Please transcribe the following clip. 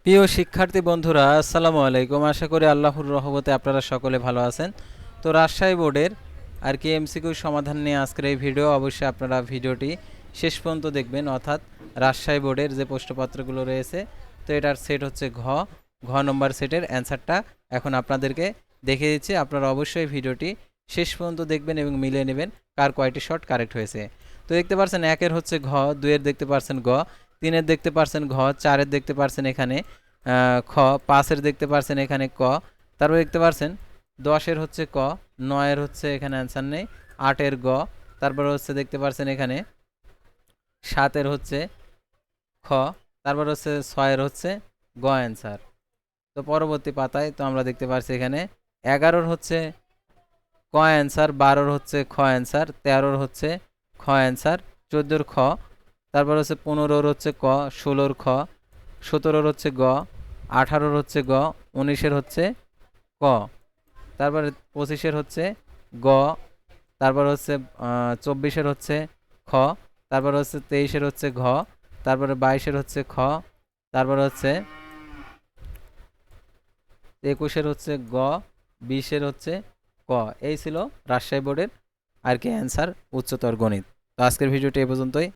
প্রিয় শিক্ষার্থী বন্ধুরা, আসসালামু আলাইকুম। আশা করি আল্লাহর রহমতে আপনারা সকলে ভালো আছেন। তো রাজশাহী বোর্ডের আর কি এমসিকিউ সমাধান নিয়ে আজকের এই ভিডিও। অবশ্যই আপনারা ভিডিওটি শেষ পর্যন্ত দেখবেন, অর্থাৎ রাজশাহী বোর্ডের যে প্রশ্নপত্রগুলো রয়েছে, তো এটার সেট হচ্ছে ঘ নম্বর সেটের অ্যান্সারটা এখন আপনাদেরকে দেখিয়ে দিচ্ছি। আপনারা অবশ্যই ভিডিওটি শেষ পর্যন্ত দেখবেন এবং মিলিয়ে নেবেন কার কয়টি শর্ট কারেক্ট হয়েছে। তো দেখতে পাচ্ছেন একের হচ্ছে ঘ, দুইয়ের দেখতে পাচ্ছেন গ, তিনের দেখতে পারছেন ঘ, চারের দেখতে পারছেন এখানে খ, পাঁচের দেখতে পারছেন এখানে ক, তারপর দেখতে পারছেন দশের হচ্ছে ক, নয়ের হচ্ছে এখানে অ্যান্সার নেই, আটের গ, তারপর হচ্ছে দেখতে পারছেন এখানে সাতের হচ্ছে খ, তারপর হচ্ছে ছয়ের হচ্ছে গ অ্যান্সার। তো পরবর্তী পাতায় তো আমরা দেখতে পারছি এখানে 11-র হচ্ছে ক অ্যান্সার, 12-র হচ্ছে খ অ্যান্সার, 13-র হচ্ছে খ অ্যান্সার, 14-র খ, তারপর হচ্ছে 15-র হচ্ছে ক, 16-র খ, 17-র হচ্ছে গ, 18-র হচ্ছে গ, 19-এর হচ্ছে ক, তারপরে 25-এর হচ্ছে গ, তারপর হচ্ছে 24-এর হচ্ছে খ, তারপর হচ্ছে 23-এর হচ্ছে ঘ, তারপরে 22-এর হচ্ছে খ, তারপর হচ্ছে 21-এর হচ্ছে গ, 20-এর হচ্ছে ক। এই ছিল রাজশাহী বোর্ডের আর কি অ্যান্সার উচ্চতর গণিত। তো আজকের ভিডিওটি এ পর্যন্তই।